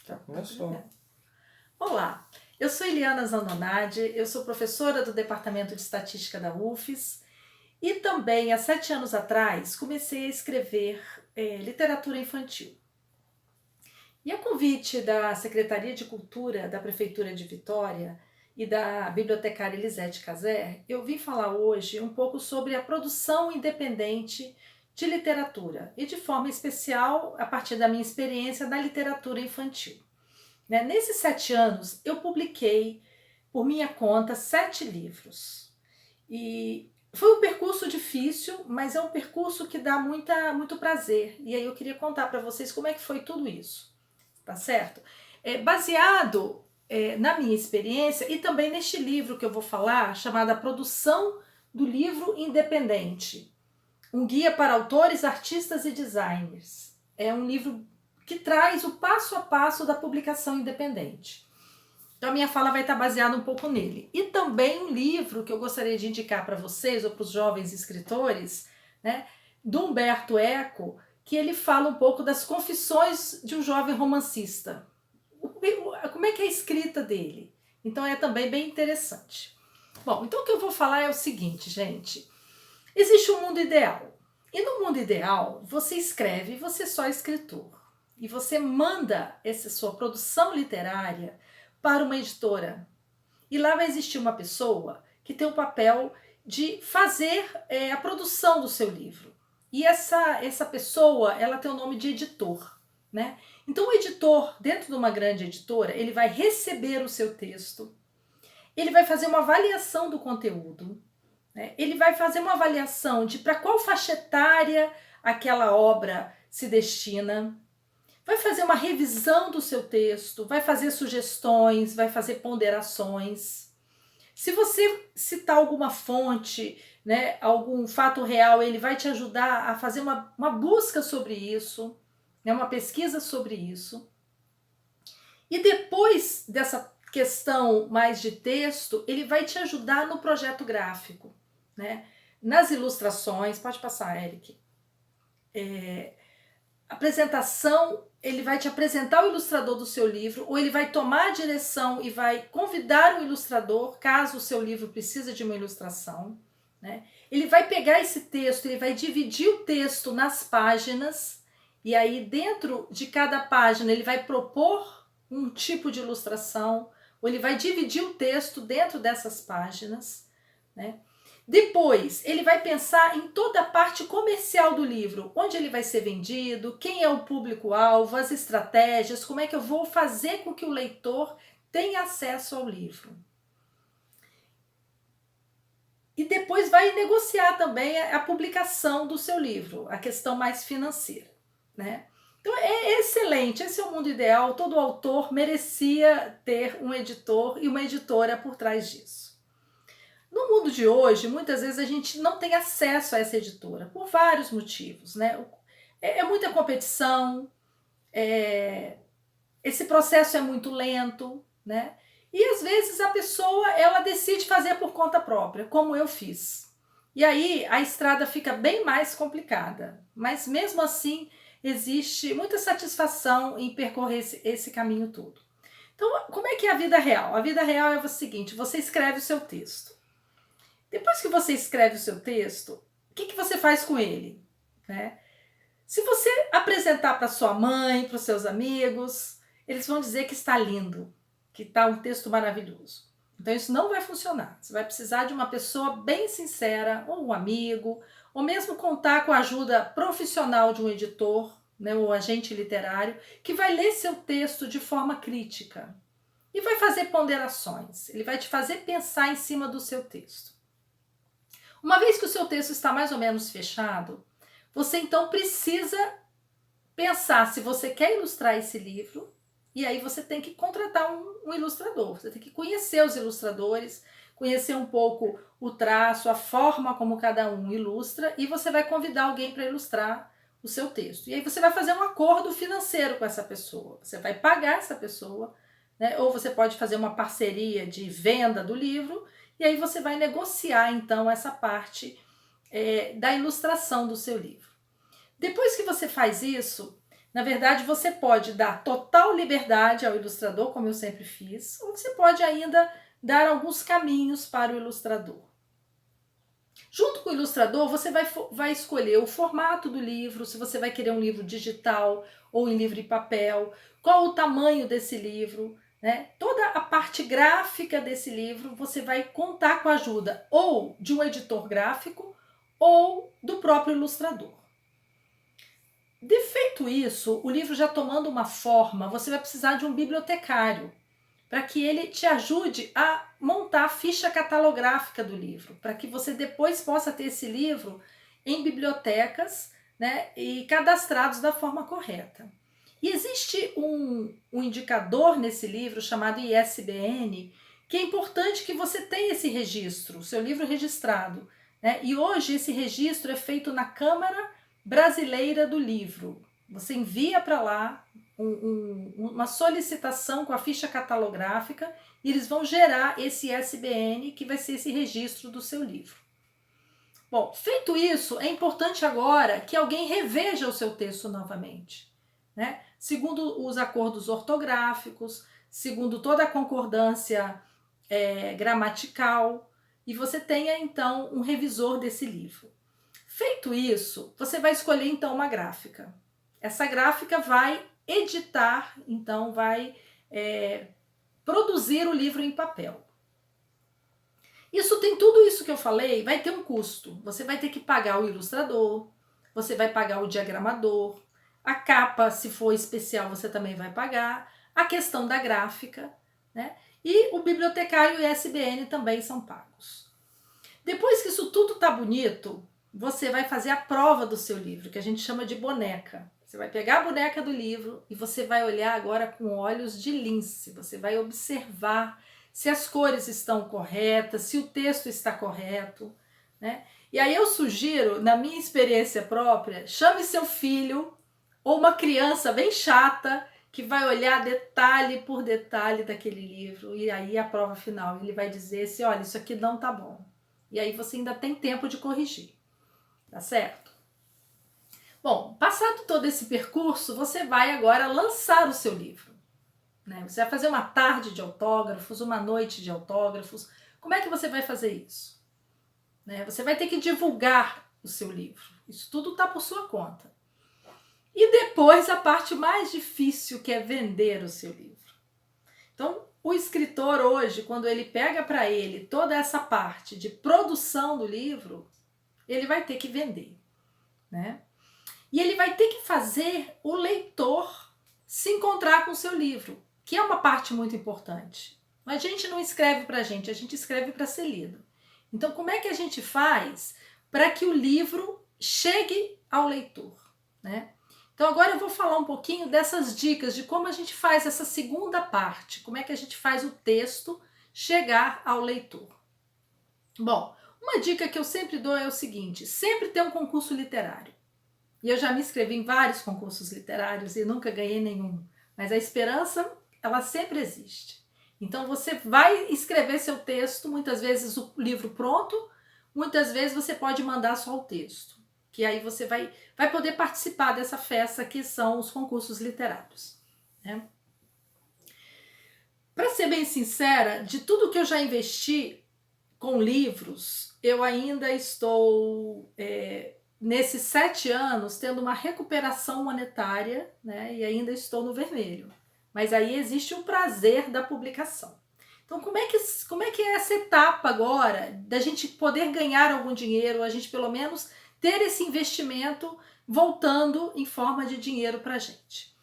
Já começou. Olá, eu sou Eliana Zandonade, eu sou professora do Departamento de Estatística da UFES e também, há 7 anos atrás, comecei a escrever literatura infantil. E a convite da Secretaria de Cultura da Prefeitura de Vitória e da bibliotecária Elisete Caser, eu vim falar hoje um pouco sobre a produção independente de literatura e, de forma especial, a partir da minha experiência na literatura infantil. Nesses 7 anos, eu publiquei, por minha conta, 7 livros. E foi um percurso difícil, mas é um percurso que dá muito prazer. E aí eu queria contar para vocês como é que foi tudo isso, tá certo? Baseado na minha experiência e também neste livro que eu vou falar, chamado A Produção do Livro Independente, um guia para autores, artistas e designers. É um livro que traz o passo a passo da publicação independente. Então a minha fala vai estar baseada um pouco nele. E também um livro que eu gostaria de indicar para vocês, ou para os jovens escritores, do Humberto Eco, que ele fala um pouco das confissões de um jovem romancista. Como é que é a escrita dele? Então é também bem interessante. Bom, então o que eu vou falar é o seguinte, gente. Existe um mundo ideal. E no mundo ideal, você escreve, você só é escritor. E você manda essa sua produção literária para uma editora. E lá vai existir uma pessoa que tem o papel de fazer a produção do seu livro. E essa pessoa, ela tem o nome de editor, né? Então o editor, dentro de uma grande editora, ele vai receber o seu texto, ele vai fazer uma avaliação do conteúdo, ele vai fazer uma avaliação de para qual faixa etária aquela obra se destina, vai fazer uma revisão do seu texto, vai fazer sugestões, vai fazer ponderações. Se você citar alguma fonte, algum fato real, ele vai te ajudar a fazer uma busca sobre isso, uma pesquisa sobre isso. E depois dessa questão mais de texto, ele vai te ajudar no projeto gráfico, nas ilustrações. Pode passar, Eric. Apresentação, ele vai te apresentar o ilustrador do seu livro, ou ele vai tomar a direção e vai convidar o ilustrador, caso o seu livro precise de uma ilustração. Ele vai pegar esse texto, ele vai dividir o texto nas páginas, e aí dentro de cada página ele vai propor um tipo de ilustração, ou ele vai dividir o texto dentro dessas páginas. Depois, ele vai pensar em toda a parte comercial do livro, onde ele vai ser vendido, quem é o público-alvo, as estratégias, como é que eu vou fazer com que o leitor tenha acesso ao livro. E depois vai negociar também a publicação do seu livro, a questão mais financeira. Então é excelente, esse é o mundo ideal, todo autor merecia ter um editor e uma editora por trás disso. No mundo de hoje, muitas vezes a gente não tem acesso a essa editora, por vários motivos. É muita competição, esse processo é muito lento, e às vezes a pessoa ela decide fazer por conta própria, como eu fiz. E aí a estrada fica bem mais complicada, mas mesmo assim existe muita satisfação em percorrer esse caminho todo. Então, como é que é a vida real? A vida real é o seguinte: você escreve o seu texto. Depois que você escreve o seu texto, o que você faz com ele? Se você apresentar para sua mãe, para os seus amigos, eles vão dizer que está lindo, que está um texto maravilhoso. Então isso não vai funcionar. Você vai precisar de uma pessoa bem sincera, ou um amigo, ou mesmo contar com a ajuda profissional de um editor, ou agente literário, que vai ler seu texto de forma crítica e vai fazer ponderações. Ele vai te fazer pensar em cima do seu texto. Uma vez que o seu texto está mais ou menos fechado, você então precisa pensar se você quer ilustrar esse livro, e aí você tem que contratar um ilustrador. Você tem que conhecer os ilustradores, conhecer um pouco o traço, a forma como cada um ilustra, e você vai convidar alguém para ilustrar o seu texto. E aí você vai fazer um acordo financeiro com essa pessoa. Você vai pagar essa pessoa, ou você pode fazer uma parceria de venda do livro, e aí você vai negociar então essa parte da ilustração do seu livro. Depois que você faz isso, Na verdade, você pode dar total liberdade ao ilustrador, como eu sempre fiz, ou você pode ainda dar alguns caminhos para o ilustrador. Junto com o ilustrador, você vai escolher o formato do livro, se você vai querer um livro digital ou em livro em papel, qual o tamanho desse livro, né? Toda a parte gráfica desse livro você vai contar com a ajuda ou de um editor gráfico ou do próprio ilustrador. De feito isso, o livro já tomando uma forma, você vai precisar de um bibliotecário para que ele te ajude a montar a ficha catalográfica do livro, para que você depois possa ter esse livro em bibliotecas, né, e cadastrados da forma correta. E existe um indicador nesse livro chamado ISBN, que é importante que você tenha esse registro, o seu livro registrado, né? E hoje esse registro é feito na Câmara Brasileira do Livro. Você envia para lá uma solicitação com a ficha catalográfica e eles vão gerar esse ISBN, que vai ser esse registro do seu livro. Bom, feito isso, é importante agora que alguém reveja o seu texto novamente, né? Segundo os acordos ortográficos, segundo toda a concordância gramatical, e você tenha então um revisor desse livro. Feito isso, você vai escolher então uma gráfica. Essa gráfica vai editar, então vai produzir o livro em papel. Tudo isso que eu falei vai ter um custo. Você vai ter que pagar o ilustrador, você vai pagar o diagramador, a capa, se for especial, você também vai pagar, a questão da gráfica, né? E o bibliotecário e o ISBN também são pagos. Depois que isso tudo tá bonito, você vai fazer a prova do seu livro, que a gente chama de boneca. Você vai pegar a boneca do livro e você vai olhar agora com olhos de lince. Você vai observar se as cores estão corretas, se o texto está correto, né? E aí eu sugiro, na minha experiência própria, chame seu filho ou uma criança bem chata que vai olhar detalhe por detalhe daquele livro, e aí a prova final ele vai dizer assim, olha, isso aqui não tá bom. E aí você ainda tem tempo de corrigir, tá certo? Bom, passado todo esse percurso, você vai agora lançar o seu livro, né? Você vai fazer uma tarde de autógrafos, uma noite de autógrafos. Como é que você vai fazer isso? Né? Você vai ter que divulgar o seu livro. Isso tudo está por sua conta. E depois a parte mais difícil, que é vender o seu livro. Então, o escritor hoje, quando ele pega para ele toda essa parte de produção do livro, ele vai ter que vender, né? E ele vai ter que fazer o leitor se encontrar com o seu livro, que é uma parte muito importante. A gente não escreve para a gente escreve para ser lido. Então, como é que a gente faz para que o livro chegue ao leitor, né? Então, agora eu vou falar um pouquinho dessas dicas de como a gente faz essa segunda parte, como é que a gente faz o texto chegar ao leitor. Bom, uma dica que eu sempre dou é o seguinte, sempre ter um concurso literário. E eu já me inscrevi em vários concursos literários e nunca ganhei nenhum. Mas a esperança, ela sempre existe. Então você vai escrever seu texto, muitas vezes o livro pronto, muitas vezes você pode mandar só o texto. Que aí você vai poder participar dessa festa que são os concursos literários, né? Para ser bem sincera, de tudo que eu já investi com livros, eu ainda estou... nesses 7 anos, tendo uma recuperação monetária, né, e ainda estou no vermelho. Mas aí existe o prazer da publicação. Então, como é que é essa etapa agora da gente poder ganhar algum dinheiro, a gente pelo menos ter esse investimento voltando em forma de dinheiro para a gente?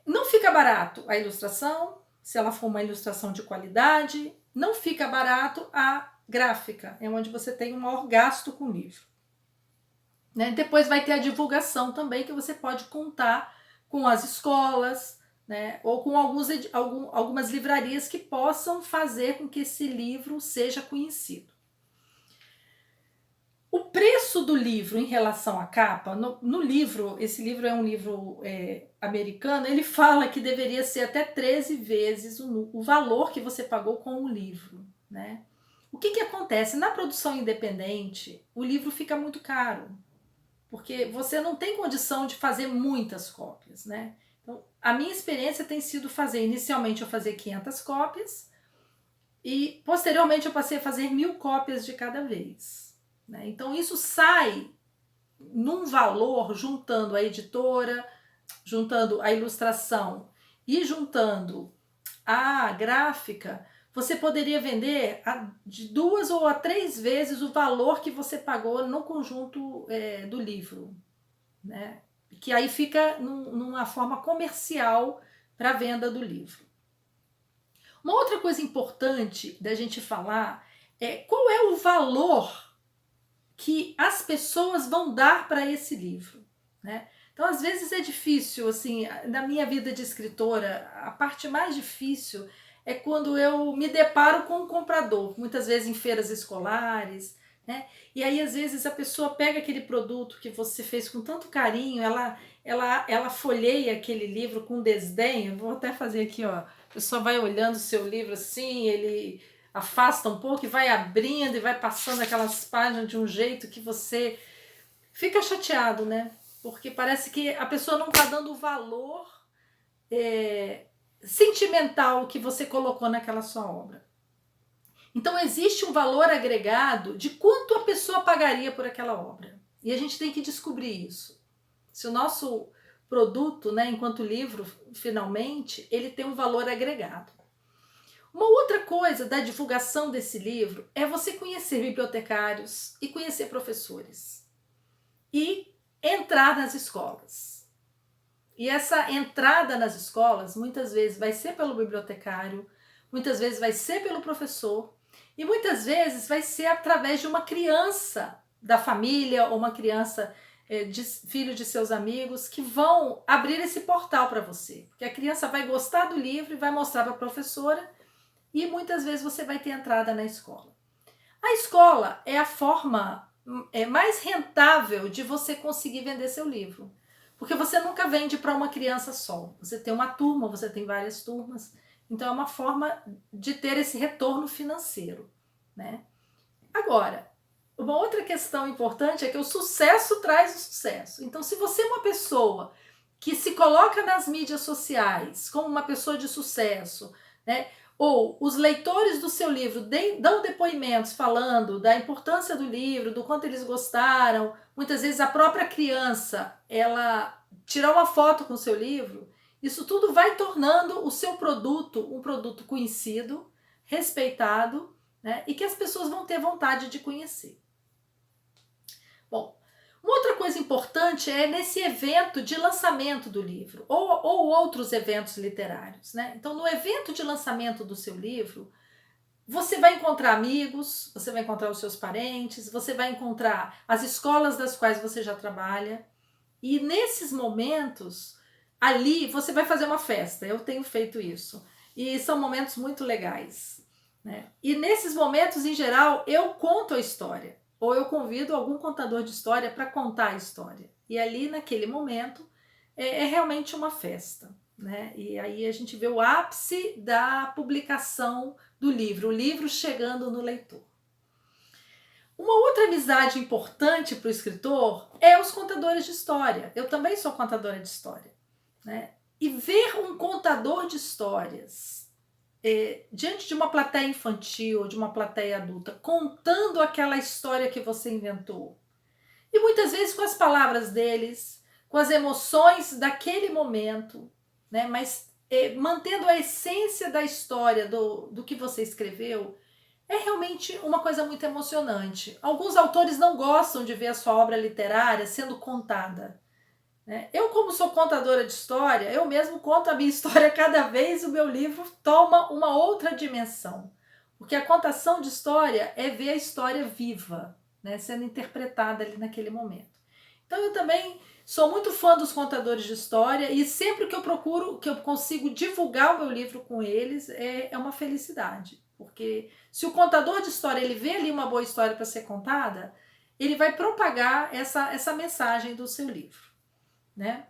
Não fica barato a ilustração, se ela for uma ilustração de qualidade, não fica barato a gráfica, é onde você tem um maior gasto com o livro, né? Depois vai ter a divulgação também, que você pode contar com as escolas, né? Ou com algumas livrarias que possam fazer com que esse livro seja conhecido. O preço do livro em relação à capa, no livro, esse livro é um livro americano, ele fala que deveria ser até 13 vezes o valor que você pagou com o livro, né? O que acontece? Na produção independente, o livro fica muito caro. porque você não tem condição de fazer muitas cópias, né? Então, a minha experiência tem sido fazer, inicialmente eu fazia 500 cópias, e posteriormente eu passei a fazer 1000 cópias de cada vez, né? Então isso sai num valor, juntando a editora, juntando a ilustração e juntando a gráfica, você poderia vender de 2 ou a 3 vezes o valor que você pagou no conjunto do livro, né? Que aí fica numa forma comercial para a venda do livro. Uma outra coisa importante da gente falar é qual é o valor que as pessoas vão dar para esse livro, né? Então, às vezes é difícil, assim, na minha vida de escritora, a parte mais difícil é quando eu me deparo com um comprador, muitas vezes em feiras escolares, né? E aí, às vezes, a pessoa pega aquele produto que você fez com tanto carinho, ela folheia aquele livro com desdém. Eu vou até fazer aqui, ó. A pessoa vai olhando o seu livro assim, ele afasta um pouco e vai abrindo e vai passando aquelas páginas de um jeito que você fica chateado, né? Porque parece que a pessoa não está dando o valor sentimental que você colocou naquela sua obra. Então existe um valor agregado de quanto a pessoa pagaria por aquela obra. E a gente tem que descobrir isso. Se o nosso produto, né, enquanto livro, finalmente, ele tem um valor agregado. Uma outra coisa da divulgação desse livro é você conhecer bibliotecários e conhecer professores. E entrar nas escolas. E essa entrada nas escolas, muitas vezes vai ser pelo bibliotecário, muitas vezes vai ser pelo professor, e muitas vezes vai ser através de uma criança da família ou uma criança filho de seus amigos que vão abrir esse portal para você. Porque a criança vai gostar do livro e vai mostrar para a professora e muitas vezes você vai ter entrada na escola. A escola é a forma mais rentável de você conseguir vender seu livro. Porque você nunca vende para uma criança só. Você tem uma turma, você tem várias turmas. Então é uma forma de ter esse retorno financeiro, né? Agora, uma outra questão importante é que o sucesso traz o sucesso. Então, se você é uma pessoa que se coloca nas mídias sociais como uma pessoa de sucesso, né? Ou os leitores do seu livro dão depoimentos falando da importância do livro, do quanto eles gostaram, muitas vezes a própria criança, ela tirar uma foto com o seu livro, isso tudo vai tornando o seu produto um produto conhecido, respeitado, né? E que as pessoas vão ter vontade de conhecer. Bom, uma outra coisa importante é nesse evento de lançamento do livro ou outros eventos literários, né? Então, no evento de lançamento do seu livro, você vai encontrar amigos, você vai encontrar os seus parentes, você vai encontrar as escolas das quais você já trabalha. E nesses momentos, ali você vai fazer uma festa. Eu tenho feito isso. E são momentos muito legais, né? E nesses momentos, em geral, eu conto a história. Ou eu convido algum contador de história para contar a história. E ali, naquele momento, é realmente uma festa, né? E aí a gente vê o ápice da publicação do livro, o livro chegando no leitor. Uma outra amizade importante para o escritor é os contadores de história. Eu também sou contadora de história, né? E ver um contador de histórias diante de uma plateia infantil, de uma plateia adulta, contando aquela história que você inventou. E muitas vezes com as palavras deles, com as emoções daquele momento, né? Mas mantendo a essência da história, do que você escreveu, é realmente uma coisa muito emocionante. Alguns autores não gostam de ver a sua obra literária sendo contada. Eu, como sou contadora de história, eu mesmo conto a minha história cada vez, o meu livro toma uma outra dimensão. Porque a contação de história é ver a história viva, né, sendo interpretada ali naquele momento. Então eu também sou muito fã dos contadores de história e sempre que eu procuro, que eu consigo divulgar o meu livro com eles, é uma felicidade. Porque se o contador de história ele vê ali uma boa história para ser contada, ele vai propagar essa mensagem do seu livro, né?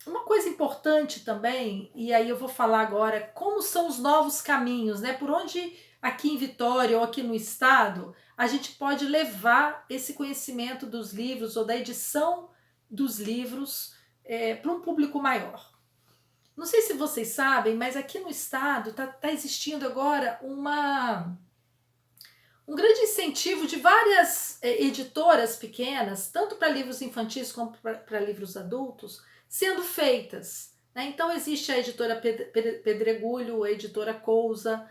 Uma coisa importante também, e aí eu vou falar agora como são os novos caminhos, né? Por onde aqui em Vitória ou aqui no estado, a gente pode levar esse conhecimento dos livros ou da edição dos livros para um público maior. Não sei se vocês sabem, mas aqui no estado tá existindo agora um grande incentivo de várias editoras pequenas, tanto para livros infantis como para livros adultos, sendo feitas. Né? Então existe a editora Pedregulho, a editora Cousa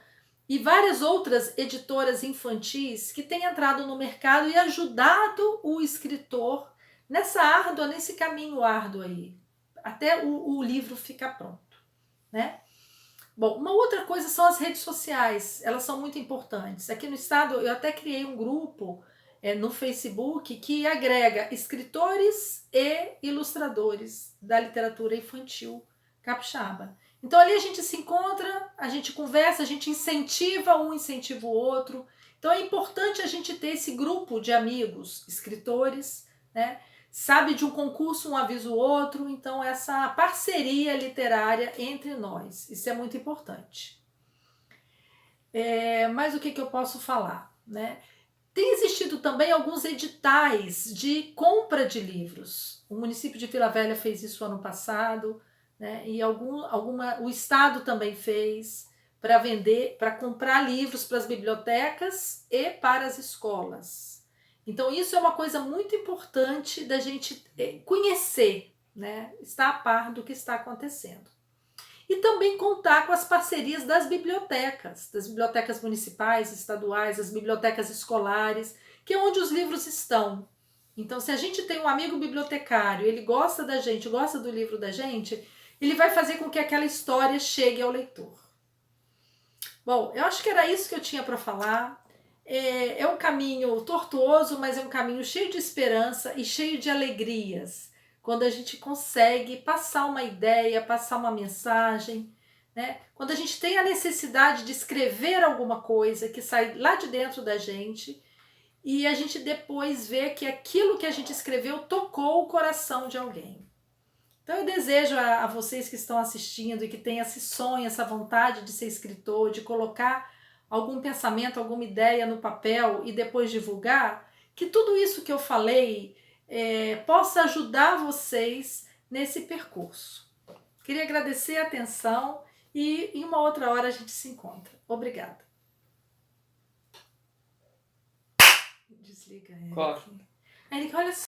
e várias outras editoras infantis que têm entrado no mercado e ajudado o escritor nesse caminho árduo aí, até o livro ficar pronto. Né? Bom, uma outra coisa são as redes sociais, elas são muito importantes. Aqui no estado eu até criei um grupo no Facebook que agrega escritores e ilustradores da literatura infantil capixaba. Então ali a gente se encontra, a gente conversa, a gente incentiva o outro. Então é importante a gente ter esse grupo de amigos, escritores, né? Sabe de um concurso, um avisa o outro, então essa parceria literária entre nós, isso é muito importante. Mas o que eu posso falar? Né? Tem existido também alguns editais de compra de livros. O município de Vila Velha fez isso ano passado, né? E o estado também fez para vender, para comprar livros para as bibliotecas e para as escolas. Então isso é uma coisa muito importante da gente conhecer, né? Estar a par do que está acontecendo. E também contar com as parcerias das bibliotecas municipais, estaduais, as bibliotecas escolares, que é onde os livros estão. Então, se a gente tem um amigo bibliotecário, ele gosta da gente, gosta do livro da gente, ele vai fazer com que aquela história chegue ao leitor. Bom, eu acho que era isso que eu tinha para falar. É um caminho tortuoso, mas é um caminho cheio de esperança e cheio de alegrias. Quando a gente consegue passar uma ideia, passar uma mensagem, né? Quando a gente tem a necessidade de escrever alguma coisa que sai lá de dentro da gente e a gente depois vê que aquilo que a gente escreveu tocou o coração de alguém. Então eu desejo a vocês que estão assistindo e que têm esse sonho, essa vontade de ser escritor, de colocar algum pensamento, alguma ideia no papel e depois divulgar, que tudo isso que eu falei possa ajudar vocês nesse percurso. Queria agradecer a atenção e em uma outra hora a gente se encontra. Obrigada. Desliga, Eric. Claro. Eric, olha só.